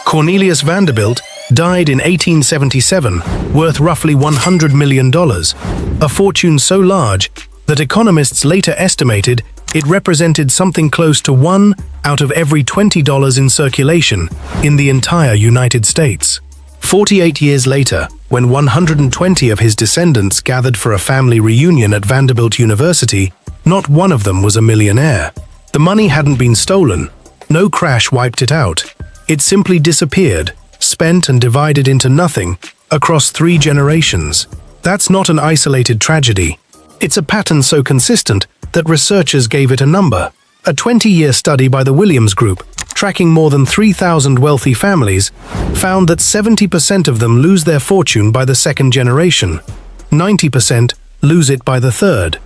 Cornelius Vanderbilt died in 1877, worth roughly $100 million, a fortune so large that economists later estimated it represented something close to 1 out of every $20 in circulation in the entire United States. 48 years later, when 120 of his descendants gathered for a family reunion at Vanderbilt University, not one of them was a millionaire. The money hadn't been stolen. No crash wiped it out. It simply disappeared, spent and divided into nothing across 3 generations. That's not an isolated tragedy. It's a pattern so consistent that researchers gave it a number. A 20-year study by the Williams Group, tracking more than 3,000 wealthy families, found that 70% of them lose their fortune by the 2nd generation. 90% lose it by the 3rd.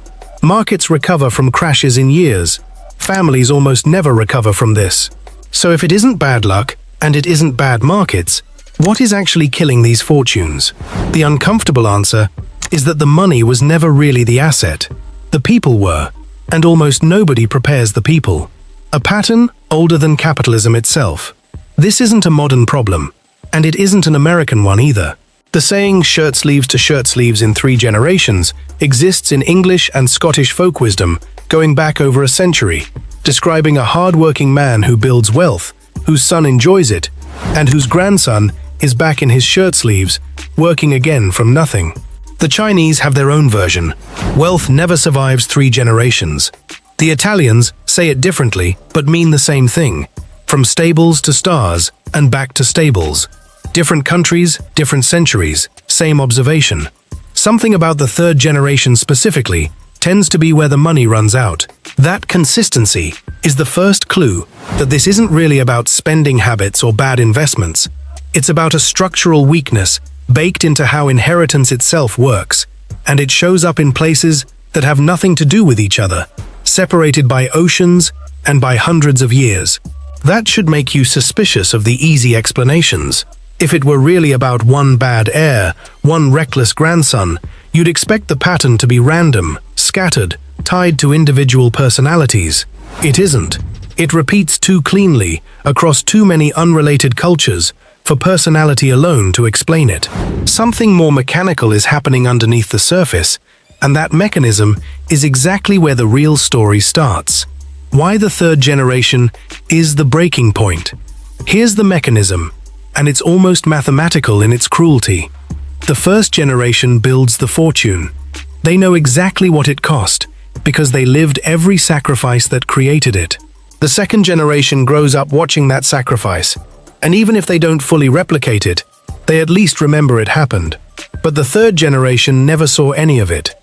Markets recover from crashes in years. Families almost never recover from this. So if it isn't bad luck, and it isn't bad markets, what is actually killing these fortunes? The uncomfortable answer is that the money was never really the asset. The people were, and almost nobody prepares the people. A pattern older than capitalism itself. This isn't a modern problem, and it isn't an American one either. The saying shirt sleeves to shirt sleeves in 3 generations exists in English and Scottish folk wisdom going back over a century, describing a hard-working man who builds wealth, whose son enjoys it, and whose grandson is back in his shirt sleeves, working again from nothing. The Chinese have their own version. Wealth never survives 3 generations. The Italians say it differently, but mean the same thing. From stables to stars, and back to stables. Different countries, different centuries, same observation. Something about the 3rd generation specifically tends to be where the money runs out. That consistency is the first clue that this isn't really about spending habits or bad investments. It's about a structural weakness baked into how inheritance itself works, and it shows up in places that have nothing to do with each other, separated by oceans and by hundreds of years. That should make you suspicious of the easy explanations. If it were really about one bad heir, one reckless grandson, you'd expect the pattern to be random, scattered, tied to individual personalities. It isn't. It repeats too cleanly, across too many unrelated cultures, for personality alone to explain it. Something more mechanical is happening underneath the surface, and that mechanism is exactly where the real story starts. Why the 3rd generation is the breaking point. Here's the mechanism, and it's almost mathematical in its cruelty. The 1st generation builds the fortune. They know exactly what it cost, because they lived every sacrifice that created it. The 2nd generation grows up watching that sacrifice, and even if they don't fully replicate it, they at least remember it happened. But the 3rd generation never saw any of it.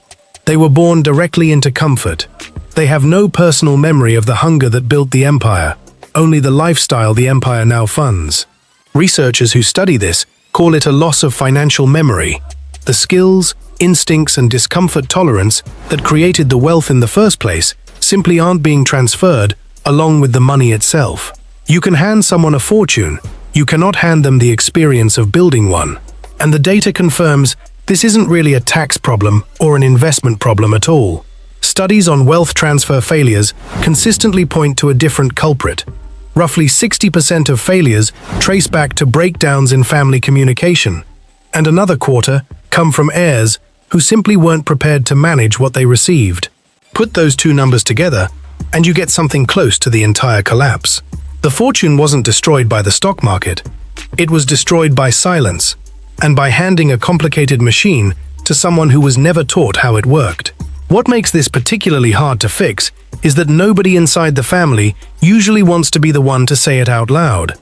They were born directly into comfort. They have no personal memory of the hunger that built the empire, only the lifestyle the empire now funds. Researchers who study this call it a loss of financial memory. The skills, instincts, and discomfort tolerance that created the wealth in the first place simply aren't being transferred along with the money itself. You can hand someone a fortune, you cannot hand them the experience of building one. And the data confirms this isn't really a tax problem or an investment problem at all. Studies on wealth transfer failures consistently point to a different culprit. Roughly 60% of failures trace back to breakdowns in family communication, and another quarter come from heirs who simply weren't prepared to manage what they received. Put those 2 numbers together, and you get something close to the entire collapse. The fortune wasn't destroyed by the stock market. It was destroyed by silence, and by handing a complicated machine to someone who was never taught how it worked. What makes this particularly hard to fix is that nobody inside the family usually wants to be the one to say it out loud.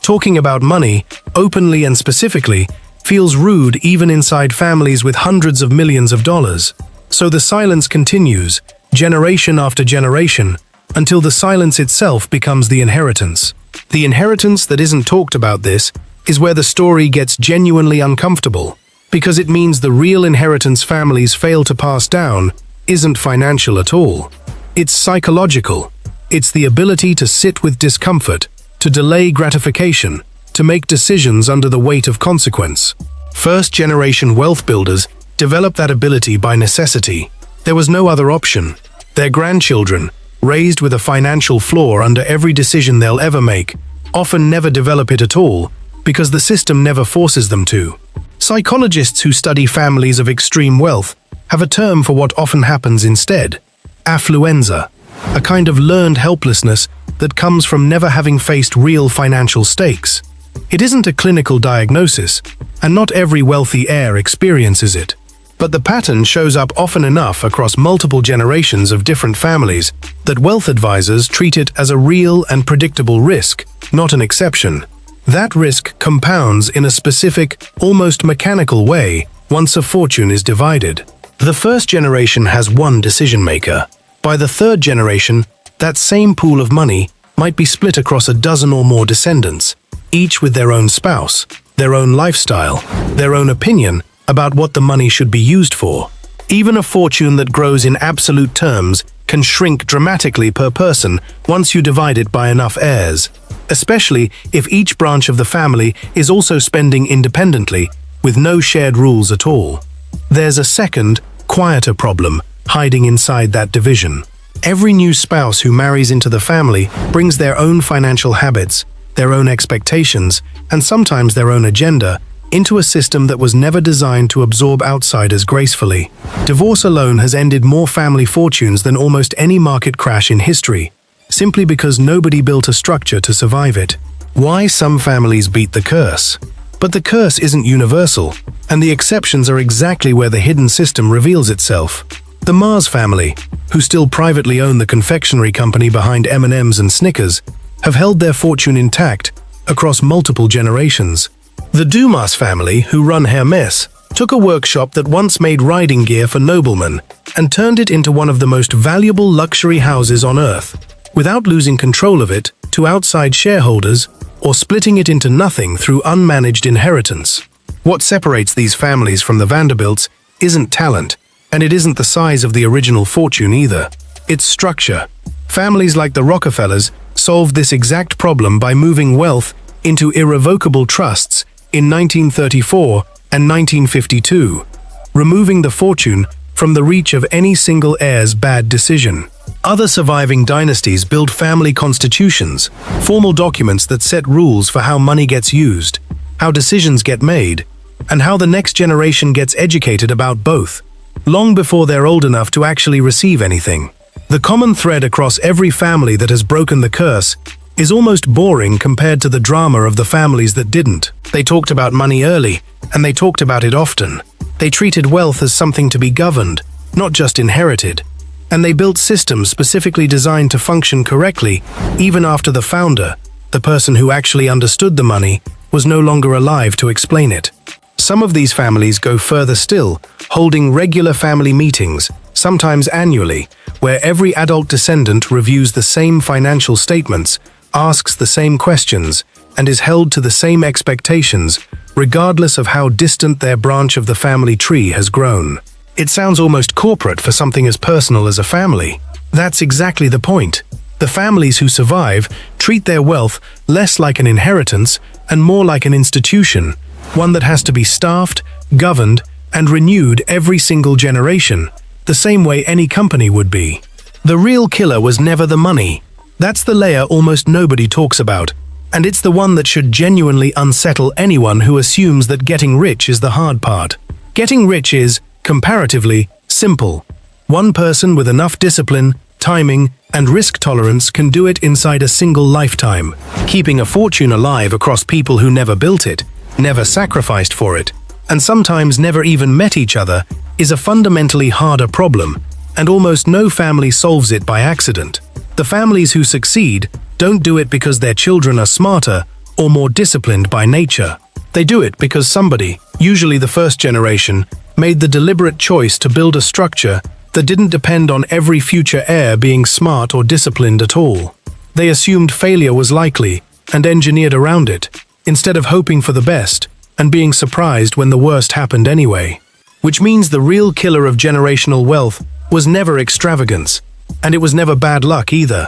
Talking about money, openly and specifically, feels rude even inside families with hundreds of millions of dollars. So the silence continues, generation after generation, until the silence itself becomes the inheritance. The inheritance that isn't talked about this is where the story gets genuinely uncomfortable, because it means the real inheritance families fail to pass down isn't financial at all. It's psychological. It's the ability to sit with discomfort, to delay gratification, to make decisions under the weight of consequence. First-generation wealth builders develop that ability by necessity. There was no other option. Their grandchildren, raised with a financial floor under every decision they'll ever make, often never develop it at all because the system never forces them to. Psychologists who study families of extreme wealth have a term for what often happens instead: affluenza, a kind of learned helplessness that comes from never having faced real financial stakes. It isn't a clinical diagnosis, and not every wealthy heir experiences it. But the pattern shows up often enough across multiple generations of different families that wealth advisors treat it as a real and predictable risk, not an exception. That risk compounds in a specific, almost mechanical way once a fortune is divided. The first generation has one decision-maker. By the third generation, that same pool of money might be split across a dozen or more descendants, each with their own spouse, their own lifestyle, their own opinion about what the money should be used for. Even a fortune that grows in absolute terms can shrink dramatically per person once you divide it by enough heirs, especially if each branch of the family is also spending independently with no shared rules at all. There's a second, quieter problem hiding inside that division. Every new spouse who marries into the family brings their own financial habits, their own expectations, and sometimes their own agenda into a system that was never designed to absorb outsiders gracefully. Divorce alone has ended more family fortunes than almost any market crash in history, simply because nobody built a structure to survive it. Why some families beat the curse? But the curse isn't universal, and the exceptions are exactly where the hidden system reveals itself. The Mars family, who still privately own the confectionery company behind M&M's and Snickers, have held their fortune intact across multiple generations. The Dumas family, who run Hermès, took a workshop that once made riding gear for noblemen and turned it into one of the most valuable luxury houses on Earth, without losing control of it to outside shareholders or splitting it into nothing through unmanaged inheritance. What separates these families from the Vanderbilts isn't talent, and it isn't the size of the original fortune either. It's structure. Families like the Rockefellers solved this exact problem by moving wealth into irrevocable trusts in 1934 and 1952, removing the fortune from the reach of any single heir's bad decision. Other surviving dynasties build family constitutions, formal documents that set rules for how money gets used, how decisions get made, and how the next generation gets educated about both, long before they're old enough to actually receive anything. The common thread across every family that has broken the curse is almost boring compared to the drama of the families that didn't. They talked about money early, and they talked about it often. They treated wealth as something to be governed, not just inherited. And they built systems specifically designed to function correctly, even after the founder, the person who actually understood the money, was no longer alive to explain it. Some of these families go further still, holding regular family meetings, sometimes annually, where every adult descendant reviews the same financial statements, asks the same questions, and is held to the same expectations, regardless of how distant their branch of the family tree has grown. It sounds almost corporate for something as personal as a family. That's exactly the point. The families who survive treat their wealth less like an inheritance and more like an institution, one that has to be staffed, governed, and renewed every single generation, the same way any company would be. The real killer was never the money. That's the layer almost nobody talks about, and it's the one that should genuinely unsettle anyone who assumes that getting rich is the hard part. Getting rich is, comparatively, simple. One person with enough discipline, timing, and risk tolerance can do it inside a single lifetime. Keeping a fortune alive across people who never built it, never sacrificed for it, and sometimes never even met each other is a fundamentally harder problem, and almost no family solves it by accident. The families who succeed don't do it because their children are smarter or more disciplined by nature. They do it because somebody, usually the first generation, made the deliberate choice to build a structure that didn't depend on every future heir being smart or disciplined at all. They assumed failure was likely and engineered around it, instead of hoping for the best and being surprised when the worst happened anyway. Which means the real killer of generational wealth was never extravagance, and it was never bad luck either.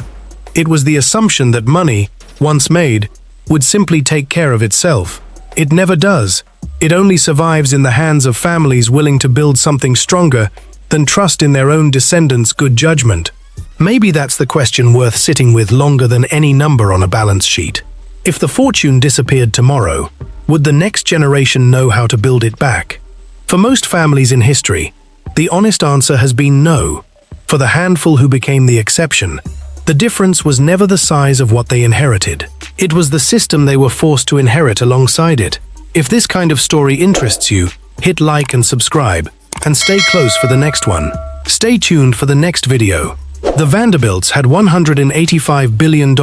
It was the assumption that money, once made, would simply take care of itself. It never does. It only survives in the hands of families willing to build something stronger than trust in their own descendants' good judgment. Maybe that's the question worth sitting with longer than any number on a balance sheet. If the fortune disappeared tomorrow, would the next generation know how to build it back? For most families in history, the honest answer has been no. For the handful who became the exception, the difference was never the size of what they inherited. It was the system they were forced to inherit alongside it. If this kind of story interests you, hit like and subscribe, and stay close for the next one. Stay tuned for the next video. The Vanderbilts had $185 billion,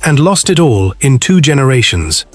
and lost it all in 2 generations.